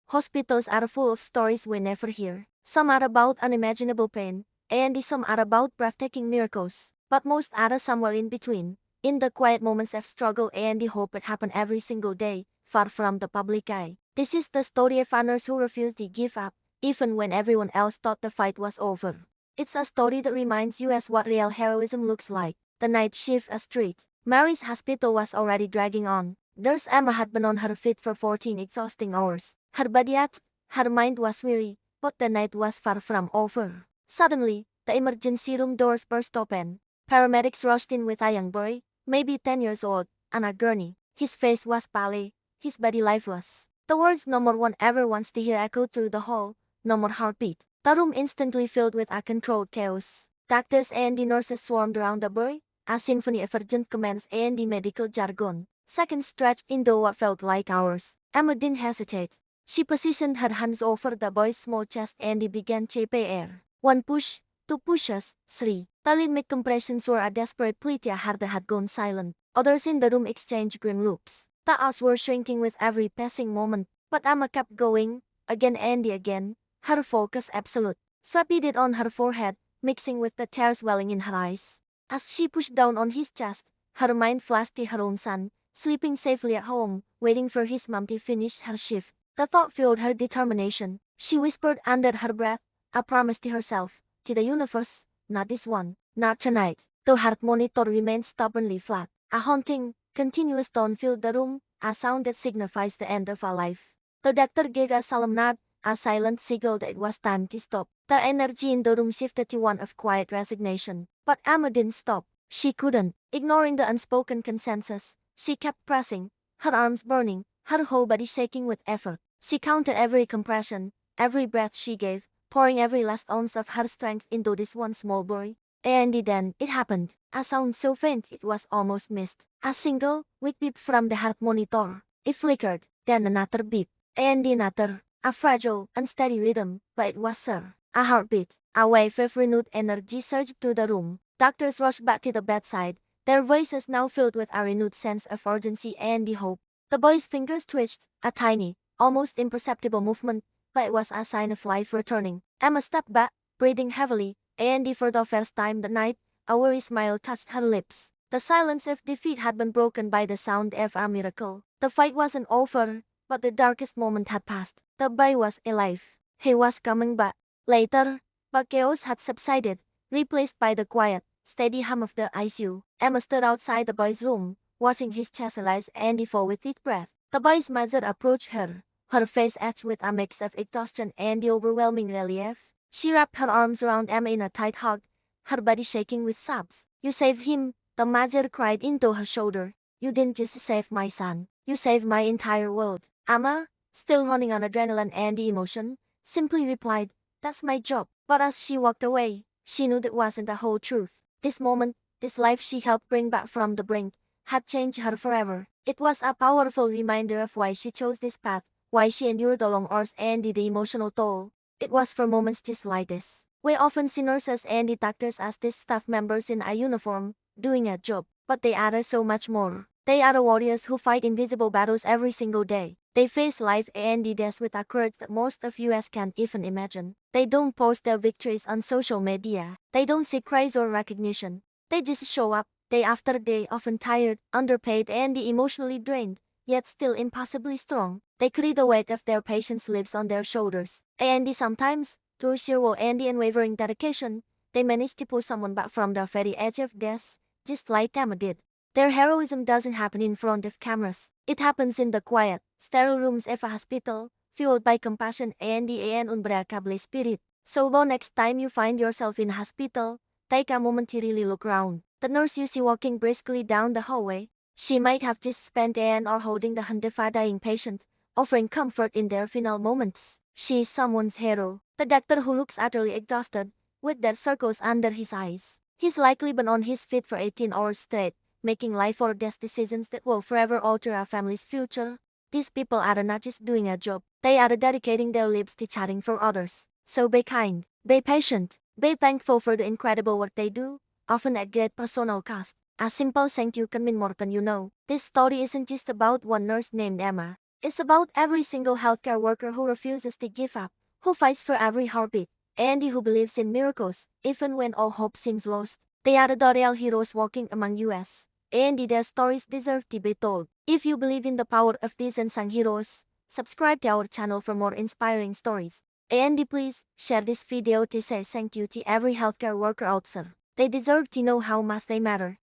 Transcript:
Hospitals are full of stories we never hear. Some are about unimaginable pain, and some are about breathtaking miracles. But most are somewhere in between, in the quiet moments of struggle and the hope that happen every single day, far from the public eye. This is the story of a nurse who refused to give up, even when everyone else thought the fight was over. It's a story that reminds you as what real heroism looks like. The night shift at Street Mary's hospital was already dragging on. Nurse Emma had been on her feet for 14 exhausting hours. Her body ached, her mind was weary, but the night was far from over. Suddenly, the emergency room doors burst open. Paramedics rushed in with a young boy, maybe 10 years old, on a gurney. His face was pale, his body lifeless. The words "no more" one ever wants to hear echoed through the hall. No more heartbeat. The room instantly filled with a controlled chaos. Doctors and the nurses swarmed around the boy, a symphony of urgent commands and the medical jargon. Seconds stretched into what felt like hours. Emma didn't hesitate. She positioned her hands over the boy's small chest and began chasing air. One push, two pushes, three. The rhythmic compressions were a desperate plea. A heart had gone silent. Others in the room exchanged grim looks. The hours were shrinking with every passing moment, but Emma kept going, again and again, her focus absolute. Sweat beaded on her forehead, mixing with the tears welling in her eyes. As she pushed down on his chest, her mind flashed to her own son, sleeping safely at home, waiting for his mom to finish her shift. The thought fueled her determination. She whispered under her breath, a promise to herself, to the universe, not this one, not tonight. The heart monitor remained stubbornly flat. A haunting, continuous tone filled the room, a sound that signifies the end of a life. The doctor gave a solemn nod, a silent signal that it was time to stop. The energy in the room shifted to one of quiet resignation. But Emma didn't stop. She couldn't. Ignoring the unspoken consensus, she kept pressing, her arms burning, her whole body shaking with effort. She counted every compression, every breath she gave, pouring every last ounce of her strength into this one small boy. And then it happened. A sound so faint it was almost missed. A single, weak beep from the heart monitor. It flickered, then another beep, and another. A fragile, unsteady rhythm, but it was sure. A heartbeat. A wave of renewed energy surged through the room. Doctors rushed back to the bedside, their voices now filled with a renewed sense of urgency and the hope. The boy's fingers twitched, a tiny, almost imperceptible movement, but it was a sign of life returning. Emma stepped back, breathing heavily, and for the first time that night, a weary smile touched her lips. The silence of defeat had been broken by the sound of a miracle. The fight wasn't over, but the darkest moment had passed. The boy was alive. He was coming back. Later, but chaos had subsided, replaced by the quiet, steady hum of the ICU. Emma stood outside the boy's room, watching his chest rise and fall with each breath. The boy's mother approached her, her face etched with a mix of exhaustion and the overwhelming relief. She wrapped her arms around Emma in a tight hug, her body shaking with sobs. "You saved him," the mother cried into her shoulder. "You didn't just save my son, you saved my entire world." Emma, still running on adrenaline and emotion, simply replied, "That's my job." But as she walked away, she knew that wasn't the whole truth. This moment, this life she helped bring back from the brink, had changed her forever. It was a powerful reminder of why she chose this path, why she endured the long hours and the emotional toll. It was for moments just like this. We often see nurses and doctors as these staff members in a uniform, doing a job, but they are so much more. They are the warriors who fight invisible battles every single day. They face life and death with a courage that most of us can't even imagine. They don't post their victories on social media. They don't seek praise or recognition. They just show up, day after day, often tired, underpaid and emotionally drained, yet still impossibly strong. They carry the weight of their patients' lives on their shoulders. And sometimes, through sheer will and unwavering dedication, they manage to pull someone back from the very edge of death, just like Emma did. Their heroism doesn't happen in front of cameras. It happens in the quiet, sterile rooms of a hospital, fueled by compassion and an unbreakable spirit. So next time you find yourself in a hospital, take a moment to really look around. The nurse you see walking briskly down the hallway, she might have just spent an hour holding the hand of a dying patient, offering comfort in their final moments. She is someone's hero. The doctor who looks utterly exhausted, with dead circles under his eyes. He's likely been on his feet for 18 hours straight, making life or death decisions that will forever alter our family's future. These people are not just doing a job, they are dedicating their lives to chatting for others. So be kind, be patient, be thankful for the incredible work they do, often at great personal cost. A simple thank you can mean more than you know. This story isn't just about one nurse named Emma. It's about every single healthcare worker who refuses to give up, who fights for every heartbeat, and who believes in miracles, even when all hope seems lost. They are the real heroes walking among us, and their stories deserve to be told. If you believe in the power of these unsung heroes, subscribe to our channel for more inspiring stories. And please, share this video to say thank you to every healthcare worker out there. They deserve to know how much they matter.